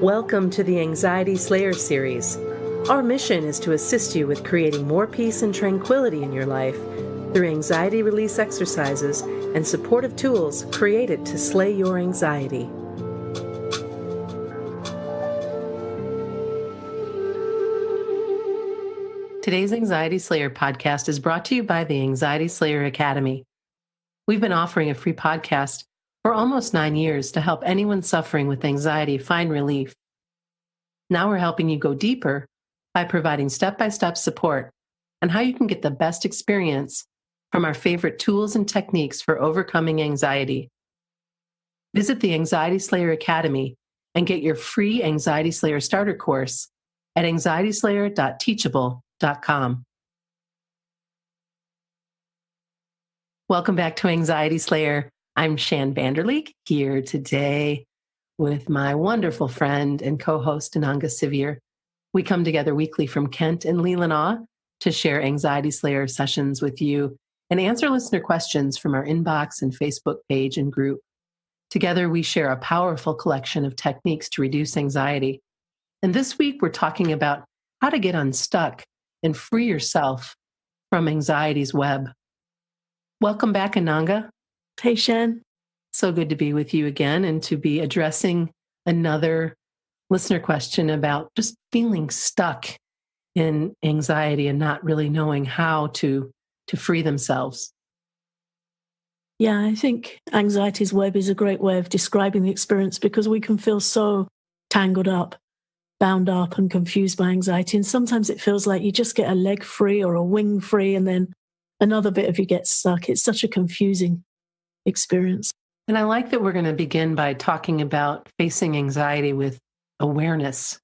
Welcome to the Anxiety Slayer series. Our mission is to assist you with creating more peace and tranquility in your life through anxiety release exercises and supportive tools created to slay your anxiety. Today's Anxiety Slayer podcast is brought to you by the Anxiety Slayer Academy. We've been offering a free podcast for almost 9 years to help anyone suffering with anxiety find relief. Now we're helping you go deeper by providing step-by-step support on how you can get the best experience from our favorite tools and techniques for overcoming anxiety. Visit the Anxiety Slayer Academy and get your free Anxiety Slayer starter course at anxietyslayer.teachable.com. Welcome back to Anxiety Slayer. I'm Shan Vanderleek here today with my wonderful friend and co-host Ananga Sivyer. We come together weekly from Kent and Leelanau to share Anxiety Slayer sessions with you and answer listener questions from our inbox and Facebook page and group. Together, we share a powerful collection of techniques to reduce anxiety. And this week, we're talking about how to get unstuck and free yourself from anxiety's web. Welcome back, Ananga. Hey, Shan. So good to be with you again and to be addressing another listener question about just feeling stuck in anxiety and not really knowing how to free themselves. Yeah, I think anxiety's web is a great way of describing the experience because we can feel so tangled up, bound up and confused by anxiety. And sometimes it feels like you just get a leg free or a wing free and then another bit of you gets stuck. It's such a confusing experience. And I like that we're going to begin by talking about facing anxiety with awareness.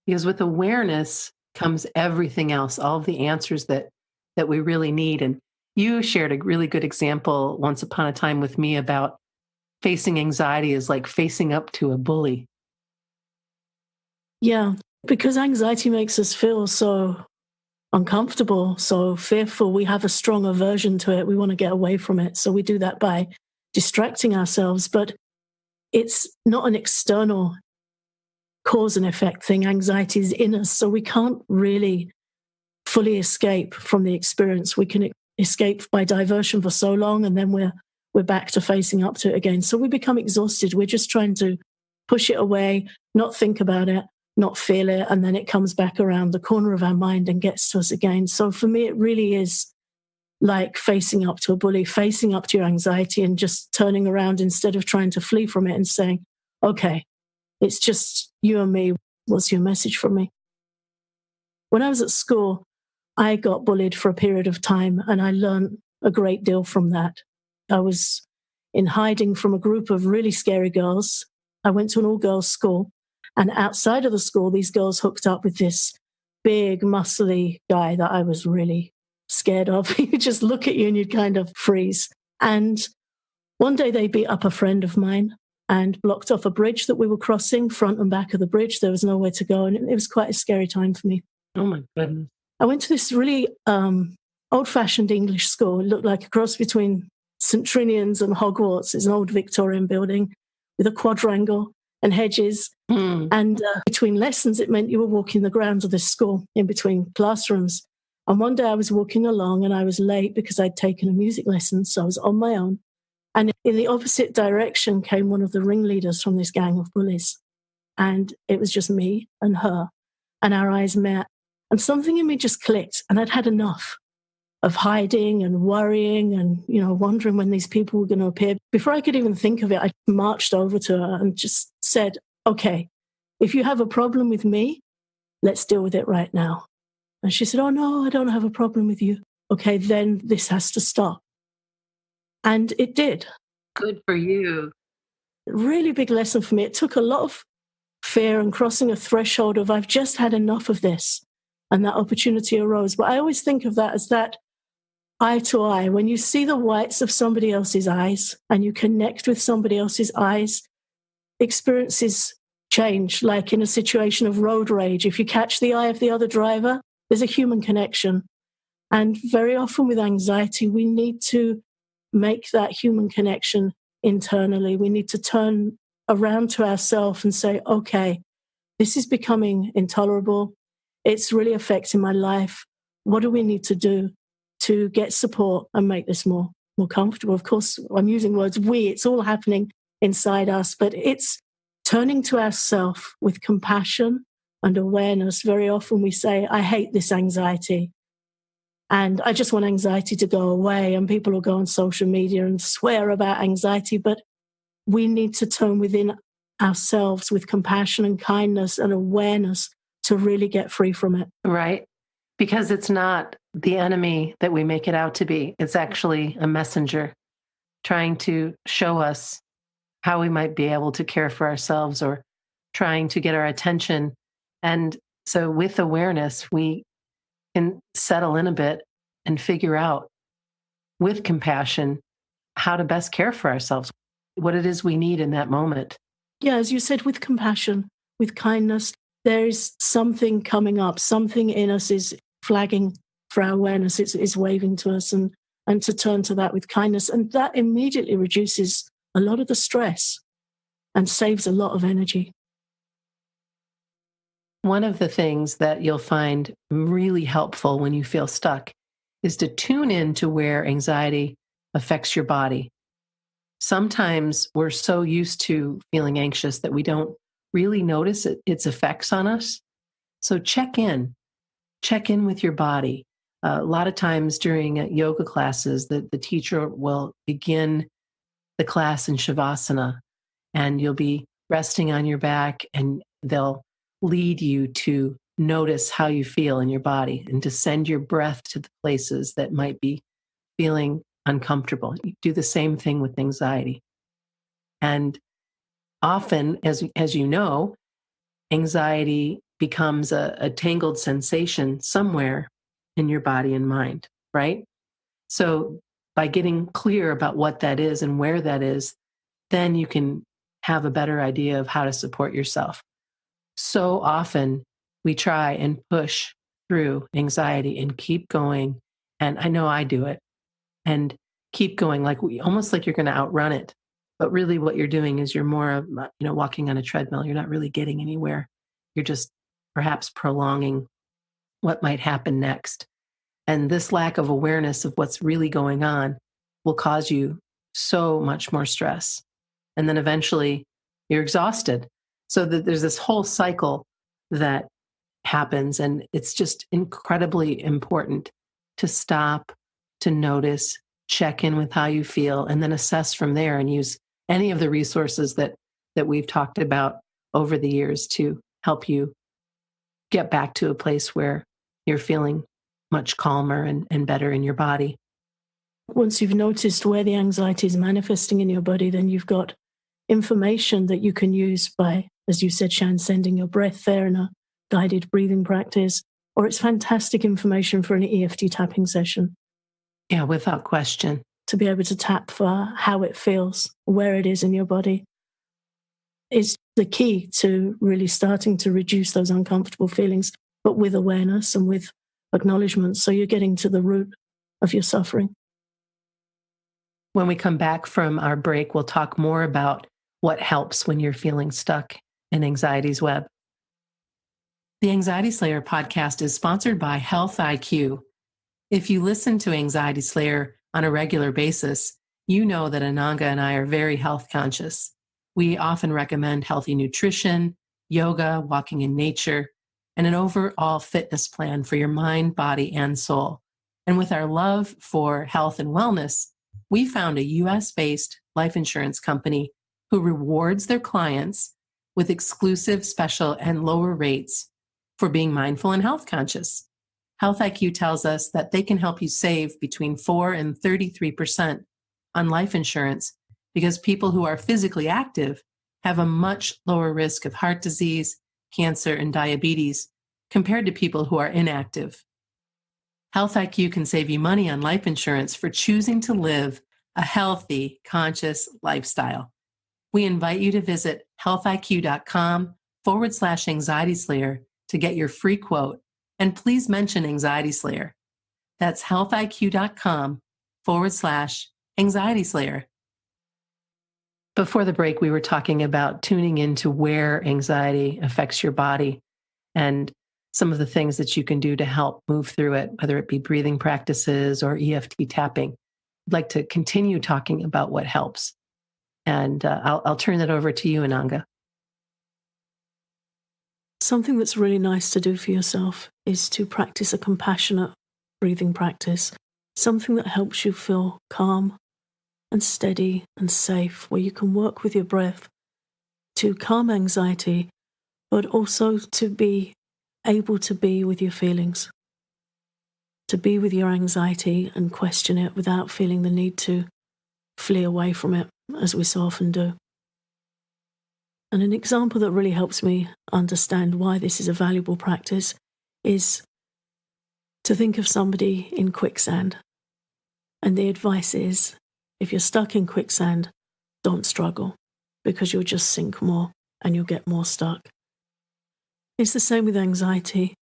Because with awareness comes everything else, all of the answers that we really need. And you shared a really good example once upon a time with me about facing anxiety is like facing up to a bully. Yeah, because anxiety makes us feel so uncomfortable, so fearful. We have a strong aversion to it. We want to get away from it. So we do that by distracting ourselves. But it's not an external cause and effect thing. Anxiety is in us. So we can't really fully escape from the experience. We can escape by diversion for so long, and then we're back to facing up to it again. So we become exhausted. We're just trying to push it away, not think about it, not feel it, and then it comes back around the corner of our mind and gets to us again. So for me, it really is like facing up to a bully, facing up to your anxiety and just turning around instead of trying to flee from it and saying, okay, it's just you and me. What's your message from me? When I was at school, I got bullied for a period of time and I learned a great deal from that. I was in hiding from a group of really scary girls. I went to an all-girls school. And outside of the school, these girls hooked up with this big, muscly guy that I was really scared of. He would just look at you and you'd kind of freeze. And one day they beat up a friend of mine and blocked off a bridge that we were crossing, front and back of the bridge. There was nowhere to go. And it was quite a scary time for me. Oh, my goodness. I went to this really old-fashioned English school. It looked like a cross between St. Trinian's and Hogwarts. It's an old Victorian building with a quadrangle and hedges. And between lessons, it meant you were walking the grounds of this school in between classrooms. And one day I was walking along and I was late because I'd taken a music lesson. So I was on my own. And in the opposite direction came one of the ringleaders from this gang of bullies. And it was just me and her. And our eyes met. And something in me just clicked. And I'd had enough of hiding and worrying and, wondering when these people were going to appear. Before I could even think of it, I marched over to her and just said, okay, if you have a problem with me, let's deal with it right now. And she said, oh, no, I don't have a problem with you. Okay, then this has to stop. And it did. Good for you. Really big lesson for me. It took a lot of fear and crossing a threshold of I've just had enough of this. And that opportunity arose. But I always think of that as that eye to eye. When you see the whites of somebody else's eyes and you connect with somebody else's eyes, experiences change. Like in a situation of road rage, if you catch the eye of the other driver, there's a human connection. And very often with anxiety, we need to make that human connection internally. We need to turn around to ourselves and say, okay, this is becoming intolerable. It's really affecting my life. What do we need to do to get support and make this more comfortable? Of course, I'm using words we, it's all happening inside us, but it's turning to ourselves with compassion and awareness. Very often we say, I hate this anxiety and I just want anxiety to go away. And people will go on social media and swear about anxiety, but we need to turn within ourselves with compassion and kindness and awareness to really get free from it. Right. Because it's not the enemy that we make it out to be. It's actually a messenger trying to show us how we might be able to care for ourselves or trying to get our attention. And so with awareness, we can settle in a bit and figure out with compassion how to best care for ourselves, what it is we need in that moment. Yeah, as you said, with compassion, with kindness, there is something coming up, something in us is flagging for our awareness, it's waving to us, and to turn to that with kindness. And that immediately reduces a lot of the stress and saves a lot of energy. One of the things that you'll find really helpful when you feel stuck is to tune in to where anxiety affects your body. Sometimes we're so used to feeling anxious that we don't really notice its effects on us. So check in with your body. A lot of times during yoga classes, the teacher will begin the class in Shavasana, and you'll be resting on your back, and they'll lead you to notice how you feel in your body and to send your breath to the places that might be feeling uncomfortable. You do the same thing with anxiety. And often, as you know, anxiety becomes a tangled sensation somewhere in your body and mind, right? So by getting clear about what that is and where that is, then you can have a better idea of how to support yourself. So often we try and push through anxiety and keep going. And I know I do it and keep going almost like you're going to outrun it. But really what you're doing is you're more of, walking on a treadmill. You're not really getting anywhere. You're just perhaps prolonging what might happen next. And this lack of awareness of what's really going on will cause you so much more stress. And then eventually you're exhausted. So that there's this whole cycle that happens. And it's just incredibly important to stop, to notice, check in with how you feel, and then assess from there and use any of the resources that we've talked about over the years to help you get back to a place where you're feeling much calmer and better in your body. Once you've noticed where the anxiety is manifesting in your body, then you've got information that you can use by, as you said, Shan, sending your breath there in a guided breathing practice, or it's fantastic information for an EFT tapping session. Yeah, without question. To be able to tap for how it feels, where it is in your body, is the key to really starting to reduce those uncomfortable feelings, but with awareness and with acknowledgement. So you're getting to the root of your suffering. When we come back from our break, we'll talk more about what helps when you're feeling stuck in anxiety's web. The Anxiety Slayer podcast is sponsored by Health IQ. If you listen to Anxiety Slayer on a regular basis, you know that Ananga and I are very health conscious. We often recommend healthy nutrition, yoga, walking in nature, and an overall fitness plan for your mind, body, and soul. And with our love for health and wellness, we found a US-based life insurance company who rewards their clients with exclusive, special, and lower rates for being mindful and health conscious. Health IQ tells us that they can help you save between 4 and 33% on life insurance because people who are physically active have a much lower risk of heart disease, cancer, and diabetes compared to people who are inactive. Health IQ can save you money on life insurance for choosing to live a healthy, conscious lifestyle. We invite you to visit healthiq.com/anxiety slayer to get your free quote. And please mention Anxiety Slayer. That's healthiq.com/anxiety slayer. Before the break, we were talking about tuning into where anxiety affects your body and some of the things that you can do to help move through it, whether it be breathing practices or EFT tapping. I'd like to continue talking about what helps. And I'll turn that over to you, Ananga. Something that's really nice to do for yourself is to practice a compassionate breathing practice, something that helps you feel calm and steady and safe, where you can work with your breath to calm anxiety, but also to be able to be with your feelings, to be with your anxiety and question it without feeling the need to flee away from it, as we so often do. And an example that really helps me understand why this is a valuable practice is to think of somebody in quicksand. And the advice is, if you're stuck in quicksand, don't struggle, because you'll just sink more and you'll get more stuck. It's the same with anxiety.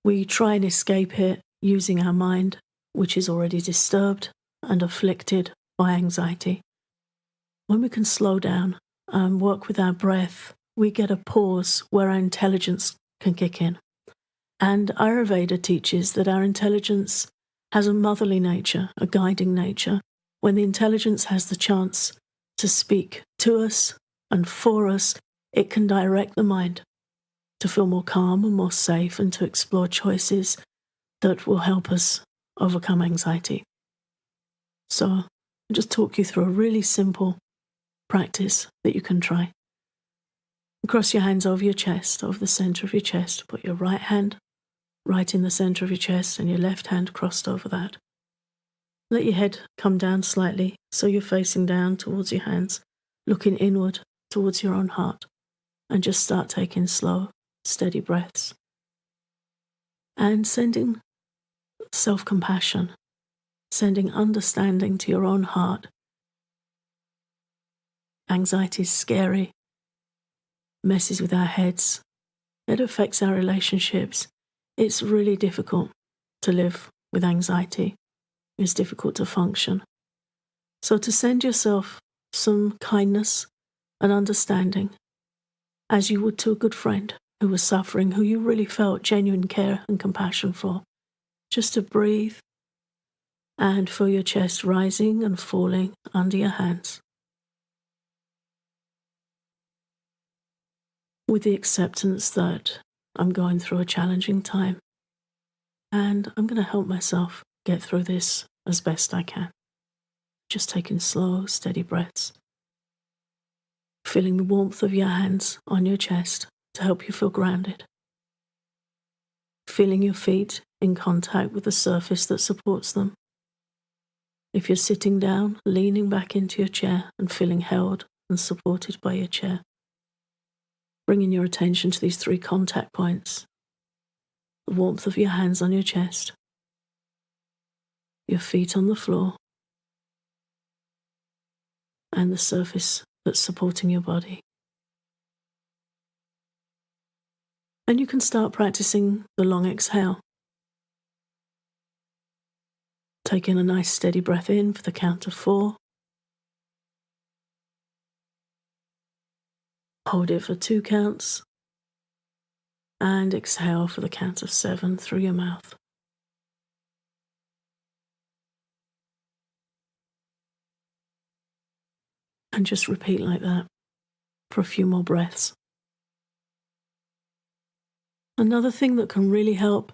We try and escape it using our mind, which is already disturbed and afflicted by anxiety. When we can slow down and work with our breath, we get a pause where our intelligence can kick in. And Ayurveda teaches that our intelligence has a motherly nature, a guiding nature. When the intelligence has the chance to speak to us and for us, it can direct the mind to feel more calm and more safe and to explore choices that will help us overcome anxiety. So I'll just talk you through a really simple practice that you can try. Cross your hands over your chest, over the center of your chest. Put your right hand right in the center of your chest and your left hand crossed over that. Let your head come down slightly so you're facing down towards your hands, looking inward towards your own heart, and just start taking slow, steady breaths. And sending self-compassion, sending understanding to your own heart. Anxiety is scary, messes with our heads, it affects our relationships. It's really difficult to live with anxiety. It's difficult to function. So to send yourself some kindness and understanding, as you would to a good friend who was suffering, who you really felt genuine care and compassion for, just to breathe and feel your chest rising and falling under your hands. With the acceptance that I'm going through a challenging time and I'm going to help myself get through this as best I can. Just taking slow, steady breaths. Feeling the warmth of your hands on your chest to help you feel grounded. Feeling your feet in contact with the surface that supports them. If you're sitting down, leaning back into your chair and feeling held and supported by your chair. Bringing your attention to these 3 contact points. The warmth of your hands on your chest. Your feet on the floor. And the surface that's supporting your body. And you can start practicing the long exhale. Taking a nice steady breath in for the count of 4. Hold it for 2 counts. And exhale for the count of 7 through your mouth. And just repeat like that for a few more breaths. Another thing that can really help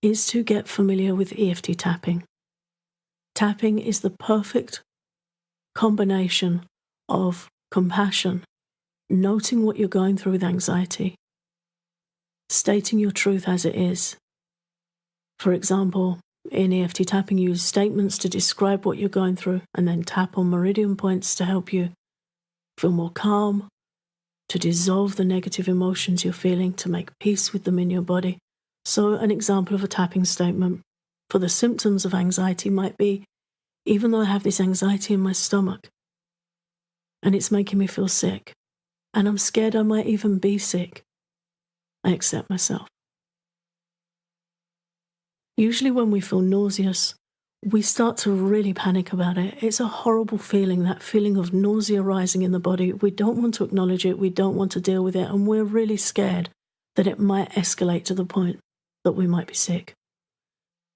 is to get familiar with EFT tapping. Tapping is the perfect combination of compassion, noting what you're going through with anxiety, stating your truth as it is. For example, in EFT tapping, you use statements to describe what you're going through and then tap on meridian points to help you feel more calm, to dissolve the negative emotions you're feeling, to make peace with them in your body. So an example of a tapping statement for the symptoms of anxiety might be, even though I have this anxiety in my stomach and it's making me feel sick, and I'm scared I might even be sick, I accept myself. Usually when we feel nauseous we start to really panic about it. It's a horrible feeling, that feeling of nausea rising in the body. We don't want to acknowledge it. We don't want to deal with it. And we're really scared that it might escalate to the point that we might be sick.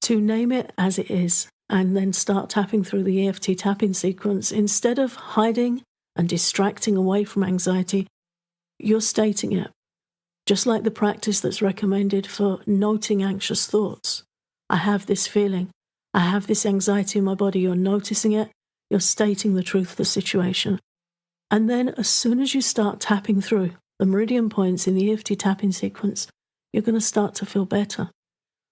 To name it as it is and then start tapping through the EFT tapping sequence, instead of hiding and distracting away from anxiety, you're stating it. Just like the practice that's recommended for noting anxious thoughts. I have this feeling. I have this anxiety in my body. You're noticing it. You're stating the truth of the situation. And then as soon as you start tapping through the meridian points in the EFT tapping sequence, you're going to start to feel better.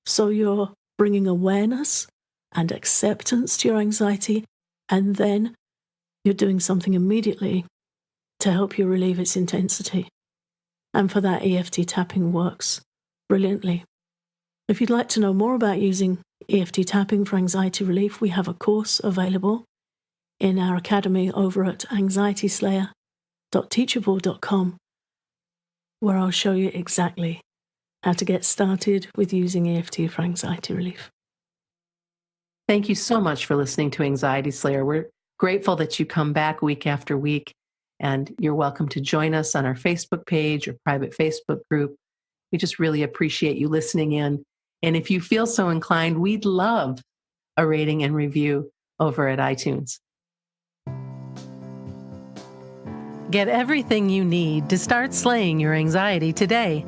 So you're bringing awareness and acceptance to your anxiety, and then you're doing something immediately to help you relieve its intensity. And for that, EFT tapping works brilliantly. If you'd like to know more about using EFT tapping for anxiety relief, we have a course available in our academy over at anxietyslayer.teachable.com, where I'll show you exactly how to get started with using EFT for anxiety relief. Thank you so much for listening to Anxiety Slayer. We're grateful that you come back week after week, and you're welcome to join us on our Facebook page or private Facebook group. We just really appreciate you listening in. And if you feel so inclined, we'd love a rating and review over at iTunes. Get everything you need to start slaying your anxiety today.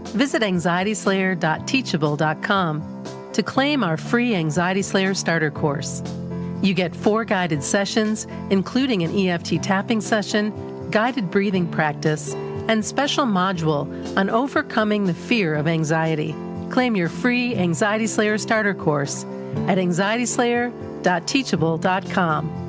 Visit anxietyslayer.teachable.com to claim our free Anxiety Slayer starter course. You get 4 guided sessions, including an EFT tapping session, guided breathing practice, and special module on overcoming the fear of anxiety. Claim your free Anxiety Slayer starter course at anxietyslayer.teachable.com.